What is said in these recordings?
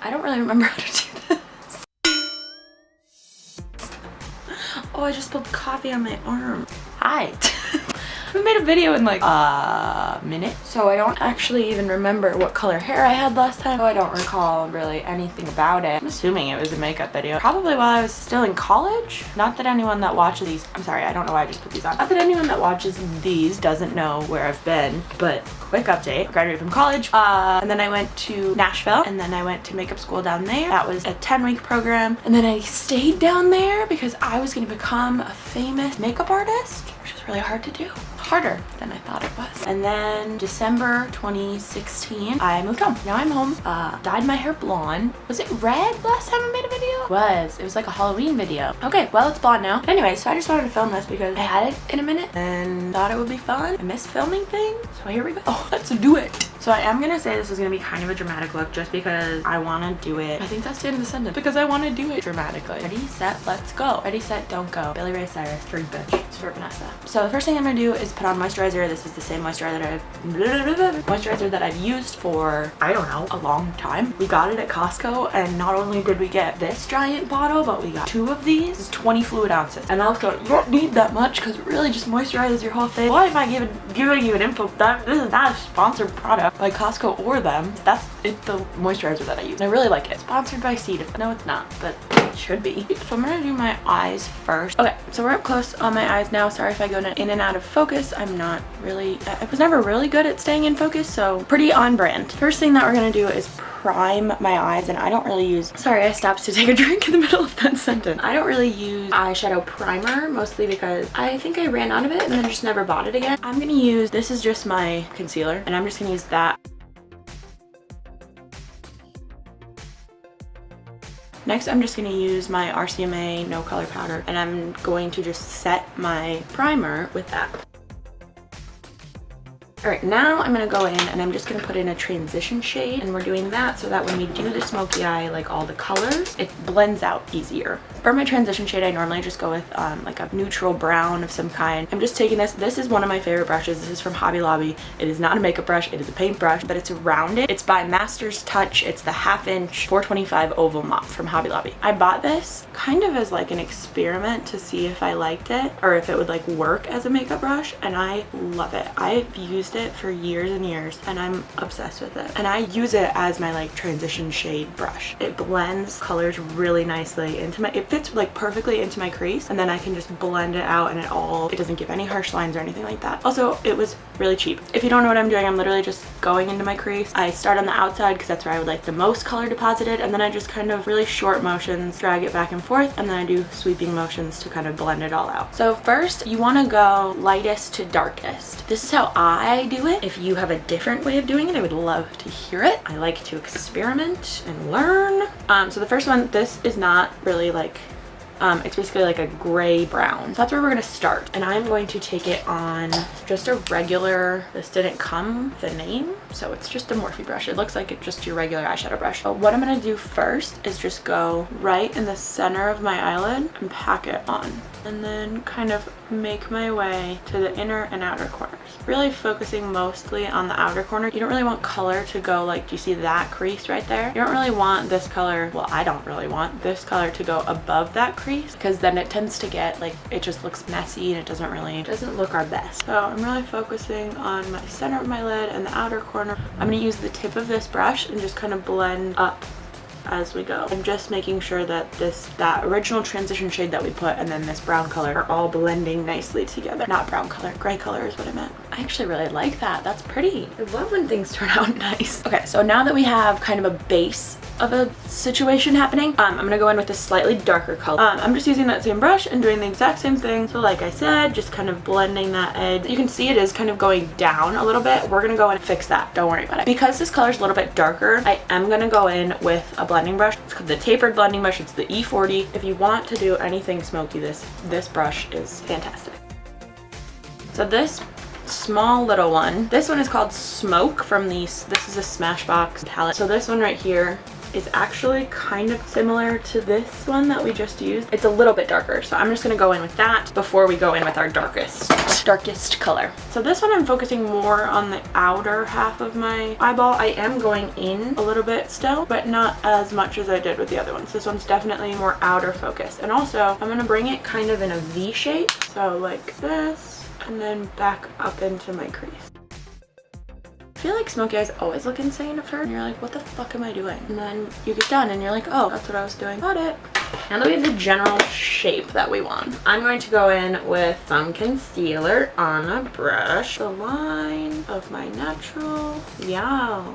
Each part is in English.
I don't really remember how to do this. Oh, I just spilled coffee on my arm. Hi. We made a video in like a minute, so I don't actually even remember what color hair I had last time. So I don't recall really anything about it. I'm assuming it was a makeup video. Probably while I was still in college. Not that anyone that watches these, I'm sorry, I don't know why I just put these on. Not that anyone that watches these doesn't know where I've been, but quick update. I graduated from college, and then I went to Nashville, and then I went to makeup school down there. That was a 10-week program, and then I stayed down there because I was gonna become a famous makeup artist, which is really hard to do. Harder than I thought it was. And then December 2016, I moved home. Now I'm home. Dyed my hair blonde. Was it red last time I made a video? It was like a Halloween video. Okay, well, it's blonde now. Anyway, so I just wanted to film this because I had it in a minute and thought it would be fun. I miss filming things, so here we go. Let's do it. So I am gonna say this is gonna be kind of a dramatic look just because I wanna do it. I think that's the end of the sentence. Because I wanna do it dramatically. Ready, set, let's go. Ready, set, don't go. Billy Ray Cyrus, Drink Bitch. It's for Vanessa. So the first thing I'm gonna do is put on moisturizer. This is the same moisturizer that I've used for, I don't know, a long time. We got it at Costco, and not only did we get this giant bottle, but we got 2 of these. It's 20 fluid ounces. And also, you don't need that much because it really just moisturizes your whole face. Why am I giving you an info? This is not a sponsored product by Costco or them. That's the moisturizer that I use. And I really like it. Sponsored by Cedar. No, it's not, but it should be. So I'm gonna do my eyes first. Okay, so we're up close on my eyes now. Sorry if I go in and out of focus. I was never really good at staying in focus, so pretty on brand. First thing that we're gonna do is prime my eyes, and I don't really use, sorry, I stopped to take a drink in the middle of that sentence. I don't really use eyeshadow primer, mostly because I think I ran out of it and then just never bought it again. I'm gonna use, this is just my concealer, and I'm just gonna use that. Next, I'm just gonna use my RCMA no color powder, and I'm going to just set my primer with that. All right, now I'm gonna go in and I'm just gonna put in a transition shade, and we're doing that so that when we do the smoky eye, like all the colors, it blends out easier. For my transition shade, I normally just go with like a neutral brown of some kind. I'm just taking this. This is one of my favorite brushes. This is from Hobby Lobby. It is not a makeup brush, it is a paint brush, but it's rounded. It's by Master's Touch. It's the 1/2 inch 425 oval mop from Hobby Lobby. I bought this kind of as like an experiment to see if I liked it or if it would like work as a makeup brush, and I love it. I've used it for years and years, and I'm obsessed with it. And I use it as my like transition shade brush. It blends colors really nicely into my, it fits like perfectly into my crease, and then I can just blend it out, and it doesn't give any harsh lines or anything like that. Also, it was really cheap. If you don't know what I'm doing, I'm literally just going into my crease. I start on the outside because that's where I would like the most color deposited, and then I just kind of really short motions drag it back and forth, and then I do sweeping motions to kind of blend it all out. So first, you want to go lightest to darkest. This is how I do it. If you have a different way of doing it, I would love to hear it. I like to experiment and learn. So the first one, this is not really like, it's basically like a gray brown. So that's where we're gonna start. And I'm going to take it on just a regular, this didn't come with a name, so it's just a Morphe brush. It looks like it's just your regular eyeshadow brush. But what I'm gonna do first is just go right in the center of my eyelid and pack it on. And then kind of make my way to the inner and outer corners. Really focusing mostly on the outer corner. You don't really want color to go like, do you see that crease right there? You don't really want this color, well, I don't really want this color to go above that crease, because then it tends to get like, it just looks messy and it doesn't look our best. So I'm really focusing on my center of my lid and the outer corner. I'm gonna use the tip of this brush and just kind of blend up as we go. I'm just making sure that that original transition shade that we put and then this brown color are all blending nicely together. Not brown color, gray color is what I meant. I actually really like that. That's pretty. I love when things turn out nice. Okay, so now that we have kind of a base of a situation happening, I'm gonna go in with a slightly darker color. I'm just using that same brush and doing the exact same thing. So like I said, just kind of blending that edge. You can see it is kind of going down a little bit. We're gonna go in and fix that. Don't worry about it. Because this color is a little bit darker, I am gonna go in with a blending brush. It's called the tapered blending brush. It's the E40. If you want to do anything smoky, this brush is fantastic. So this small little one, this one is called Smoke from this is a Smashbox palette. So this one right here is actually kind of similar to this one that we just used. It's a little bit darker, so I'm just gonna go in with that before we go in with our darkest color. So this one I'm focusing more on the outer half of my eyeball. I am going in a little bit still, but not as much as I did with the other ones. This one's definitely more outer focused. And also I'm gonna bring it kind of in a V shape, so like this, and then back up into my crease. I feel like smoky eyes always look insane at first, and you're like, what the fuck am I doing? And then you get done and you're like, oh, that's what I was doing. Got it. Now that we have the general shape that we want, I'm going to go in with some concealer on a brush. The line of my natural. Yeah.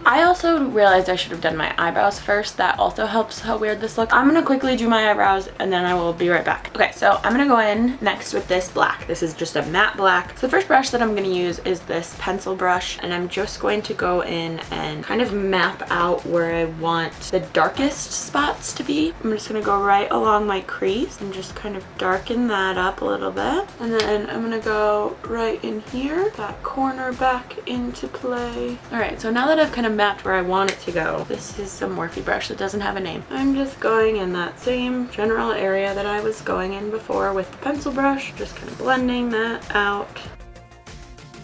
I also realized I should have done my eyebrows first. That also helps how weird this looks. I'm gonna quickly do my eyebrows and then I will be right back. Okay, so I'm gonna go in next with this black. This is just a matte black. So the first brush that I'm gonna use is this pencil brush, and I'm just going to go in and kind of map out where I want the darkest spots to be. I'm just gonna go right along my crease and just kind of darken that up a little bit. And then I'm gonna go right in here, that corner back into play. All right, so now that I've kind of mapped where I want it to go, this is some Morphe brush that doesn't have a name. I'm just going in that same general area that I was going in before with the pencil brush, just kind of blending that out.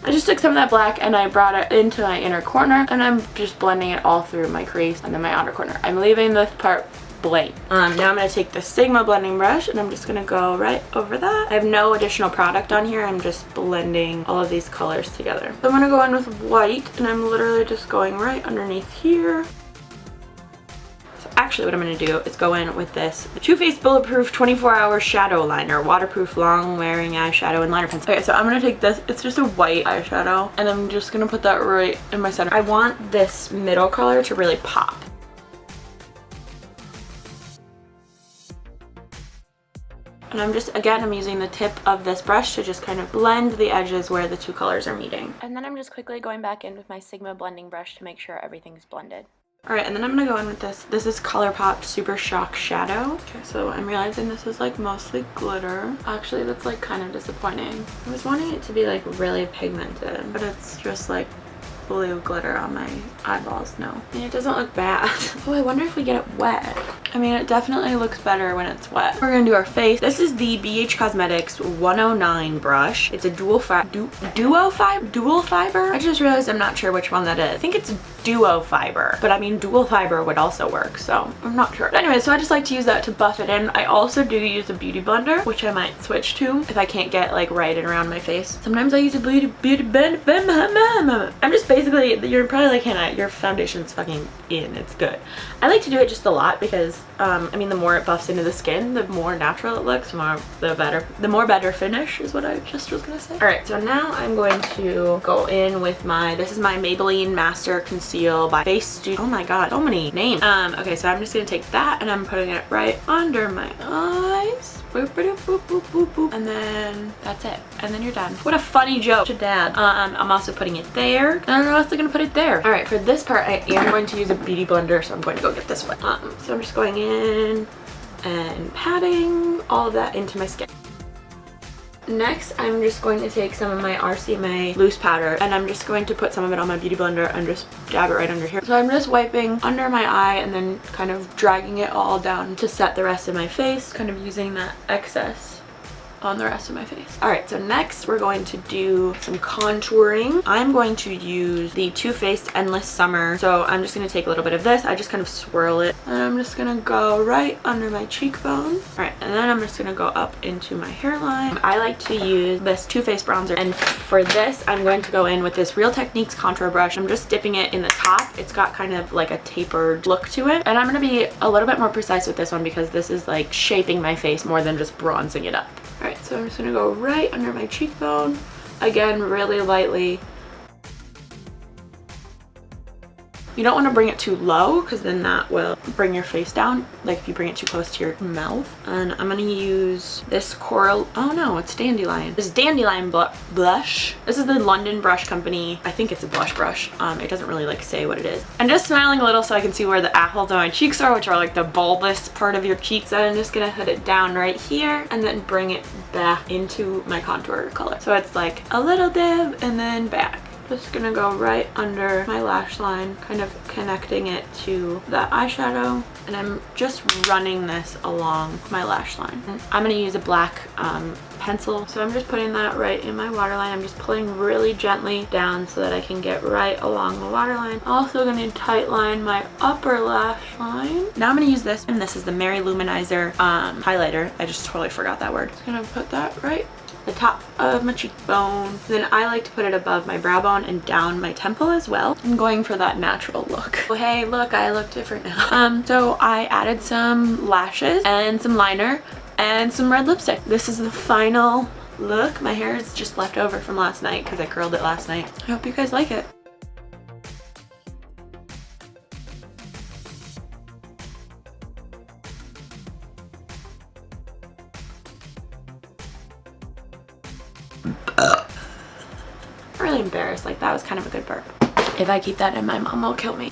I just took some of that black and I brought it into my inner corner, and I'm just blending it all through my crease and then my outer corner. I'm leaving this part blank. Now I'm going to take the Sigma blending brush and I'm just going to go right over that. I have no additional product on here. I'm just blending all of these colors together. So I'm going to go in with white, and I'm literally just going right underneath here. So actually what I'm going to do is go in with this Too Faced Bulletproof 24-Hour Shadow Liner, waterproof long wearing eyeshadow and liner pencil. Okay, so I'm going to take this. It's just a white eyeshadow, and I'm just going to put that right in my center. I want this middle color to really pop. And I'm just, again, I'm using the tip of this brush to just kind of blend the edges where the two colors are meeting. And then I'm just quickly going back in with my Sigma blending brush to make sure everything's blended. Alright, and then I'm going to go in with this. This is ColourPop Super Shock Shadow. Okay, so I'm realizing this is like mostly glitter. Actually, that's like kind of disappointing. I was wanting it to be like really pigmented, but it's just like blue glitter on my eyeballs. No, and it doesn't look bad. Oh, I wonder if we get it wet. I mean, it definitely looks better when it's wet. We're gonna do our face. This is the BH Cosmetics 109 brush. It's a dual fiber. I just realized I'm not sure which one that is. I think it's duo fiber, but I mean dual fiber would also work, so I'm not sure. But anyway, so I just like to use that to buff it in. I also do use a beauty blender, which I might switch to if I can't get like right and around my face. Sometimes I use a beauty blender. I'm just basically, you're probably like, Hannah, your foundation's fucking in. It's good. I like to do it just a lot because I mean, the more it buffs into the skin, the more natural it looks, the more better finish is what I just was gonna say. All right, so now I'm going to go in with this is my Maybelline Master Conceal by Face Studio. Oh my god, so many names. Okay, so I'm just gonna take that and I'm putting it right under my eyes. Boop, boop, boop, boop, boop, boop. And then that's it. And then you're done. What a funny joke to dad. I'm also putting it there. And I'm also gonna put it there. All right, for this part, I am going to use a beauty blender, so I'm going to go get this one. So I'm just going in and patting all of that into my skin. Next, I'm just going to take some of my RCMA loose powder and I'm just going to put some of it on my beauty blender and just dab it right under here. So I'm just wiping under my eye and then kind of dragging it all down to set the rest of my face, kind of using that excess on the rest of my face. All right, so next we're going to do some contouring. I'm going to use the Too Faced Endless Summer. So I'm just going to take a little bit of this. I just kind of swirl it and I'm just going to go right under my cheekbone. All right, and then I'm just going to go up into my hairline. I like to use this Too Faced bronzer, and for this I'm going to go in with this Real Techniques contour brush. I'm just dipping it in the top. It's got kind of like a tapered look to it, and I'm going to be a little bit more precise with this one because this is like shaping my face more than just bronzing it up. All right, so I'm just gonna go right under my cheekbone. Again, really lightly. You don't want to bring it too low because then that will bring your face down, like if you bring it too close to your mouth. And I'm going to use this coral, oh no, it's Dandelion. This Dandelion blush. This is the London Brush Company. I think it's a blush brush. It doesn't really like say what it is. I'm just smiling a little so I can see where the apples on my cheeks are, which are like the bulbous part of your cheeks. So I'm just going to put it down right here and then bring it back into my contour color. So it's like a little dip and then back. Just gonna go right under my lash line, kind of connecting it to that eyeshadow, and I'm just running this along my lash line. I'm gonna use a black pencil, so I'm just putting that right in my waterline. I'm just pulling really gently down so that I can get right along the waterline. Also gonna tight line my upper lash line. Now I'm gonna use this, and this is the Mary Luminizer highlighter. I just totally forgot that word. Just gonna put that right the top of my cheekbone. Then I like to put it above my brow bone and down my temple as well. I'm going for that natural look. Oh, hey, look, I look different now. So I added some lashes and some liner and some red lipstick. This is the final look. My hair is just left over from last night because I curled it last night. I hope you guys like it. I'm really embarrassed. Like, that was kind of a good burp. If I keep that in, my mom will kill me.